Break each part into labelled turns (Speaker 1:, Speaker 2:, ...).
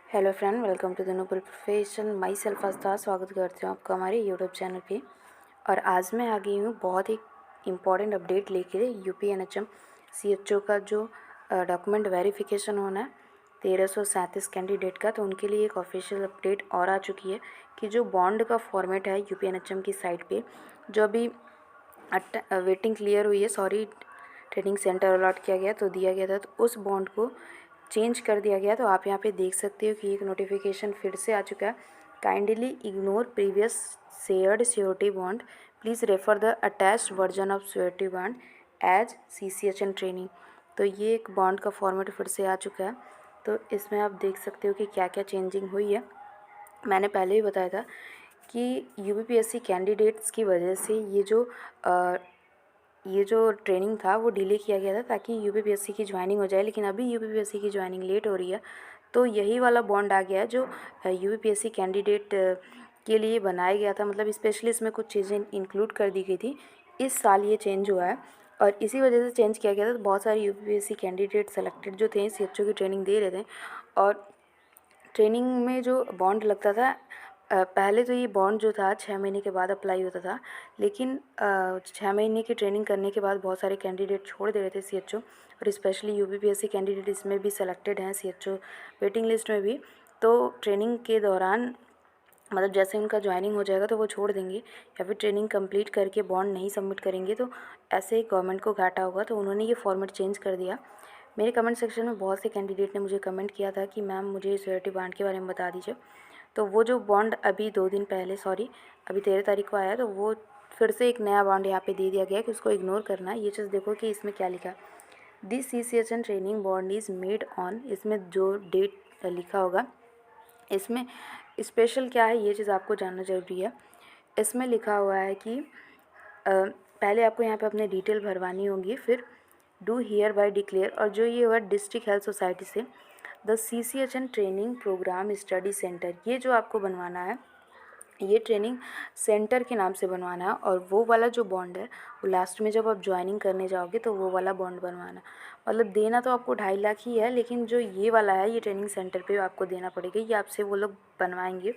Speaker 1: Hello friend, welcome to the noble profession. Myself Astha, स्वागत करती हूँ आपका हमारे यूट्यूब चैनल पे। और आज मैं आ गई हूँ बहुत ही इम्पॉर्टेंट अपडेट लेके। UPNHM CHO का जो डॉक्यूमेंट वेरिफिकेशन होना है 1337 कैंडिडेट का, तो उनके लिए एक ऑफिशियल अपडेट और आ चुकी है कि जो बॉन्ड का फॉर्मेट है UPNHM की साइट पे, जो अभी वेटिंग क्लियर हुई है, ट्रेनिंग सेंटर अलॉट किया गया तो दिया गया था, तो उस बॉन्ड को चेंज कर दिया गया। तो आप यहाँ पे देख सकते हो कि एक नोटिफिकेशन फिर से आ चुका है। Kindly ignore previous shared surety bond, please refer the attached version of surety bond as CCHN training. तो ये एक बॉन्ड का फॉर्मेट फिर से आ चुका है। तो इसमें आप देख सकते हो कि क्या क्या चेंजिंग हुई है। मैंने पहले भी बताया था कि UPPSC कैंडिडेट्स की वजह से ये जो ट्रेनिंग था वो डिले किया गया था ताकि UPPSC की ज्वाइनिंग हो जाए, लेकिन अभी UPPSC की ज्वाइनिंग लेट हो रही है। तो यही वाला बॉन्ड आ गया है जो UPPSC कैंडिडेट के लिए बनाया गया था। मतलब स्पेशली इसमें कुछ चीज़ें इंक्लूड कर दी गई थी। इस साल ये चेंज हुआ है और इसी वजह से चेंज किया गया था। तो बहुत सारे UPPSC कैंडिडेट सेलेक्टेड जो थे CHO की ट्रेनिंग दे रहे थे, और ट्रेनिंग में जो बॉन्ड लगता था, पहले तो ये बॉन्ड जो था 6 महीने के बाद अप्लाई होता था, लेकिन 6 महीने की ट्रेनिंग करने के बाद बहुत सारे कैंडिडेट छोड़ दे रहे थे CHO, और स्पेशली UPPSC कैंडिडेट इसमें भी सेलेक्टेड हैं CHO वेटिंग लिस्ट में भी। तो ट्रेनिंग के दौरान मतलब जैसे उनका ज्वाइनिंग हो जाएगा तो वो छोड़ देंगे, या फिर ट्रेनिंग कंप्लीट करके बॉन्ड नहीं सबमिट करेंगे, तो ऐसे ही गवर्नमेंट को घाटा होगा। तो उन्होंने ये फॉर्मेट चेंज कर दिया। मेरे कमेंट सेक्शन में बहुत से कैंडिडेट ने मुझे कमेंट किया था कि मैम मुझे श्योरिटी बॉन्ड के बारे में बता दीजिए। तो वो जो बॉन्ड अभी 2 दिन पहले, अभी 13 तारीख को आया, तो वो फिर से एक नया बॉन्ड यहाँ पे दे दिया गया है कि उसको इग्नोर करना है। ये चीज़ देखो कि इसमें क्या लिखा है। This CCHN training bond is made on, इसमें जो डेट लिखा होगा, इसमें स्पेशल क्या है ये चीज़ आपको जानना ज़रूरी है। इसमें लिखा हुआ है कि पहले आपको यहाँ पे अपने डिटेल भरवानी होगी, फिर डू हियर बाय डिक्लेयर, और जो ये हुआ डिस्ट्रिक्ट हेल्थ सोसाइटी से the CCHN training programme study centre, ये जो आपको बनवाना है ये ट्रेनिंग सेंटर के नाम से बनवाना है। और वो वाला जो बॉन्ड है वो लास्ट में जब आप ज्वाइनिंग करने जाओगे तो वो वाला बॉन्ड बनवाना। मतलब देना तो आपको 2.5 लाख ही है, लेकिन जो ये वाला है ये ट्रेनिंग सेंटर पे आपको देना पड़ेगा, ये आपसे वो लोग बनवाएंगे।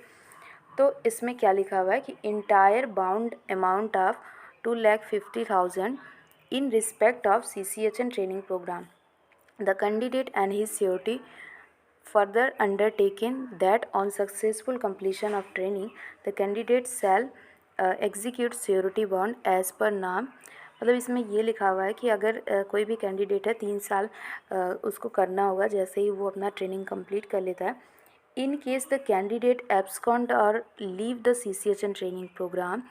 Speaker 1: तो इसमें क्या लिखा हुआ है कि entire bond amount of 2,50,000 in respect of CCHN training programme, the candidate and his surety further undertaken that on successful completion of training the candidate shall execute surety bond as per नाम। मतलब इसमें ये लिखा हुआ है कि अगर कोई भी कैंडिडेट है 3 साल उसको करना होगा जैसे ही वो अपना ट्रेनिंग कंप्लीट कर लेता है। In case the candidate abscond और leave the CCHN training programme,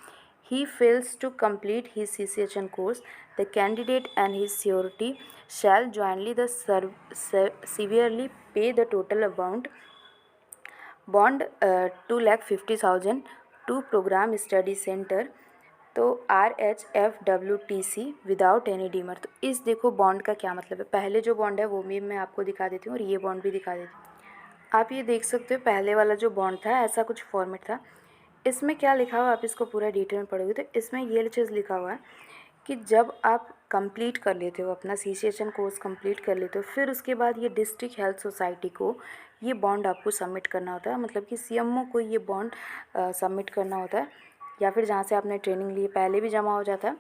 Speaker 1: he fails to complete his CCHN course, the candidate and his surety shall jointly severely pay the total amount bond 2,50,000 to program study center, तो RHFWTC without any डीमर। तो इस देखो bond का क्या मतलब है। पहले जो बॉन्ड है वो भी मैं आपको दिखा देती हूँ और ये बॉन्ड भी दिखा देती हूँ। आप ये देख सकते हो पहले वाला जो बॉन्ड था ऐसा कुछ फॉर्मेट था। इसमें क्या लिखा हुआ है आप इसको पूरा डिटेल में पढ़ोगे तो इसमें ये चीज़ लिखा हुआ है कि जब आप कंप्लीट कर लेते हो अपना CCHN कोर्स कंप्लीट कर लेते हो, फिर उसके बाद ये डिस्ट्रिक्ट हेल्थ सोसाइटी को ये बॉन्ड आपको सबमिट करना होता है। मतलब कि CMO को ये बॉन्ड सबमिट करना होता है, या फिर जहाँ से आपने ट्रेनिंग ली पहले भी जमा हो जाता है।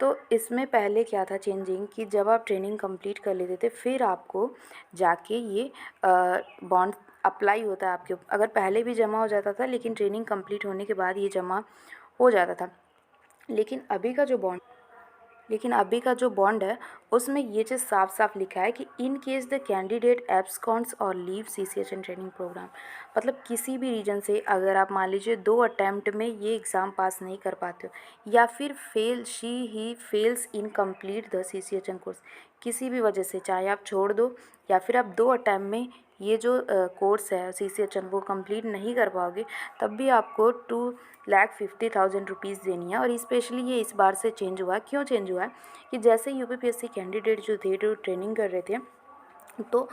Speaker 1: तो इसमें पहले क्या था चेंजिंग कि जब आप ट्रेनिंग कंप्लीट कर लेते थे फिर आपको जाके ये बॉन्ड अप्लाई होता है आपके। अगर पहले भी जमा हो जाता था लेकिन ट्रेनिंग कंप्लीट होने के बाद ये जमा हो जाता था। लेकिन अभी का जो बॉन्ड है उसमें ये चीज़ साफ साफ लिखा है कि इन केस द कैंडिडेट एब्सकॉन्ड्स और लीव CCHN ट्रेनिंग प्रोग्राम। मतलब किसी भी रीजन से अगर आप मान लीजिए 2 अटैम्प्ट में ये एग्ज़ाम पास नहीं कर पाते हो, या फिर he fails in complete the CCHN course, किसी भी वजह से चाहे आप छोड़ दो या फिर आप 2 अटैम्प्ट में ये जो कोर्स है CCHN वो कंप्लीट नहीं कर पाओगे, तब भी आपको 2,50,000 रुपीज़ देनी है। और स्पेशली ये इस बार से चेंज हुआ। क्यों चेंज हुआ है कि जैसे UPPSC कैंडिडेट जो थे जो ट्रेनिंग कर रहे थे, तो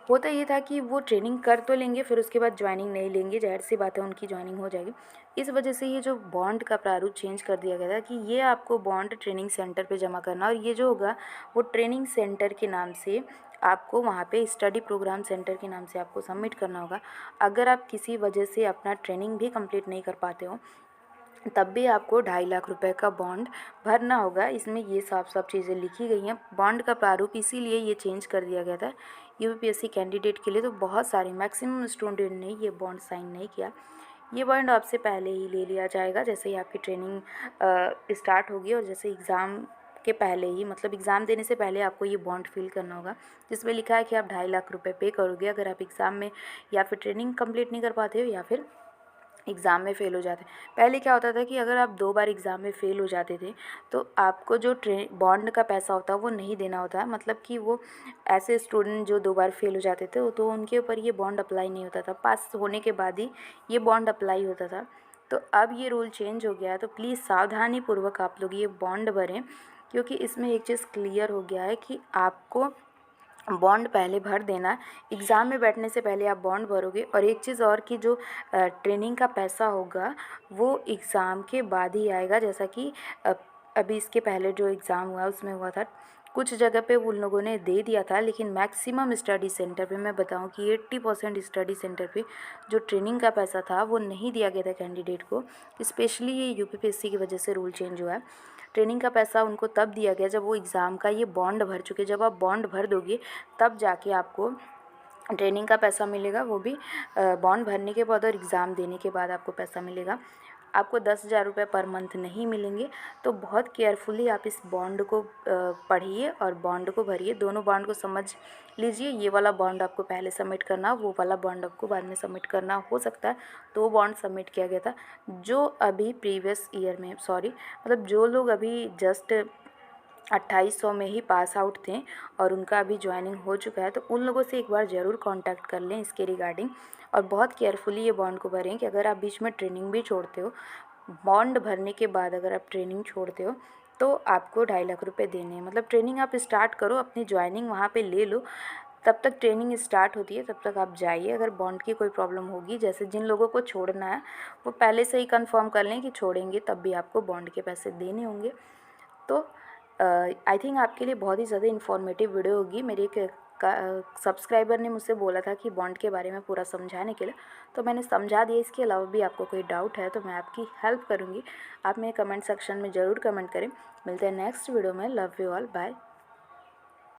Speaker 1: होता ये था कि वो ट्रेनिंग कर तो लेंगे, फिर उसके बाद ज्वाइनिंग नहीं लेंगे, ज़ाहिर सी बात है उनकी ज्वाइनिंग हो जाएगी। इस वजह से ये जो बॉन्ड का प्रारूप चेंज कर दिया गया था कि ये आपको बॉन्ड ट्रेनिंग सेंटर पे जमा करना, और ये जो होगा वो ट्रेनिंग सेंटर के नाम से आपको वहाँ पे स्टडी प्रोग्राम सेंटर के नाम से आपको सबमिट करना होगा। अगर आप किसी वजह से अपना ट्रेनिंग भी कंप्लीट नहीं कर पाते हो तब भी आपको 2.5 लाख रुपए का बॉन्ड भरना होगा। इसमें ये साफ साफ चीज़ें लिखी गई हैं। बॉन्ड का प्रारूप इसीलिए ये चेंज कर दिया गया था यूपीपीएससी कैंडिडेट के लिए, तो बहुत सारे मैक्सिमम स्टूडेंट ने ये बॉन्ड साइन नहीं किया। ये बॉन्ड आपसे पहले ही ले लिया जाएगा जैसे ही आपकी ट्रेनिंग स्टार्ट होगी, और जैसे एग्ज़ाम के पहले ही, मतलब एग्ज़ाम देने से पहले आपको ये बॉन्ड फिल करना होगा, जिसमें लिखा है कि आप 2.5 लाख रुपए पे करोगे अगर आप एग्ज़ाम में या फिर ट्रेनिंग कंप्लीट नहीं कर पाते हो या फिर एग्ज़ाम में फ़ेल हो जाते। पहले क्या होता था कि अगर आप 2 बार एग्ज़ाम में फ़ेल हो जाते थे तो आपको जो बॉन्ड का पैसा होता है वो नहीं देना होता, मतलब कि वो ऐसे स्टूडेंट जो 2 बार फ़ेल हो जाते थे तो उनके ऊपर ये बॉन्ड अप्लाई नहीं होता था, पास होने के बाद ही ये बॉन्ड अप्लाई होता था। तो अब ये रूल चेंज हो गया है, तो प्लीज़ सावधानीपूर्वक आप लोग ये बॉन्ड भरें, क्योंकि इसमें एक चीज़ क्लियर हो गया है कि आपको बॉन्ड पहले भर देना। एग्ज़ाम में बैठने से पहले आप बॉन्ड भरोगे, और एक चीज़ और कि जो ट्रेनिंग का पैसा होगा वो एग्ज़ाम के बाद ही आएगा। जैसा कि अभी इसके पहले जो एग्ज़ाम हुआ उसमें हुआ था, कुछ जगह पे उन लोगों ने दे दिया था, लेकिन मैक्सिमम स्टडी सेंटर पे मैं बताऊं कि 80% स्टडी सेंटर पे जो ट्रेनिंग का पैसा था वो नहीं दिया गया था कैंडिडेट को। स्पेशली ये यूपीपीएससी की वजह से रूल चेंज हुआ है। ट्रेनिंग का पैसा उनको तब दिया गया जब वो एग्ज़ाम का ये बॉन्ड भर चुके। जब आप बॉन्ड भर दोगे तब जाके आपको ट्रेनिंग का पैसा मिलेगा, वो भी बॉन्ड भरने के बाद और एग्ज़ाम देने के बाद आपको पैसा मिलेगा। आपको 10,000 रुपये पर मंथ नहीं मिलेंगे। तो बहुत केयरफुली आप इस बॉन्ड को पढ़िए और बॉन्ड को भरिए, दोनों बॉन्ड को समझ लीजिए। ये वाला बॉन्ड आपको पहले सबमिट करना, वो वाला बॉन्ड आपको बाद में सबमिट करना। हो सकता है 2 बॉन्ड सबमिट किया गया था, जो अभी प्रीवियस ईयर में, सॉरी मतलब जो लोग अभी जस्ट 2800 में ही पास आउट थे और उनका अभी ज्वाइनिंग हो चुका है, तो उन लोगों से एक बार ज़रूर कांटेक्ट कर लें इसके रिगार्डिंग, और बहुत केयरफुली ये बॉन्ड को भरें कि अगर आप बीच में ट्रेनिंग भी छोड़ते हो, बॉन्ड भरने के बाद अगर आप ट्रेनिंग छोड़ते हो तो आपको 2.5 लाख रुपए देने हैं। मतलब ट्रेनिंग आप स्टार्ट करो, अपनी ज्वाइनिंग वहाँ पे ले लो, तब तक ट्रेनिंग स्टार्ट होती है, तब तक आप जाइए। अगर बॉन्ड की कोई प्रॉब्लम होगी, जैसे जिन लोगों को छोड़ना है वो पहले से ही कंफर्म कर लें कि छोड़ेंगे, तब भी आपको बॉन्ड के पैसे देने होंगे। तो आई थिंक आपके लिए बहुत ही ज़्यादा इन्फॉर्मेटिव वीडियो होगी। मेरे एक सब्सक्राइबर ने मुझसे बोला था कि बॉन्ड के बारे में पूरा समझाने के लिए, तो मैंने समझा दिया। इसके अलावा भी आपको कोई डाउट है तो मैं आपकी हेल्प करूँगी। आप मेरे कमेंट सेक्शन में ज़रूर कमेंट करें। मिलते हैं नेक्स्ट वीडियो में। Love you all, bye.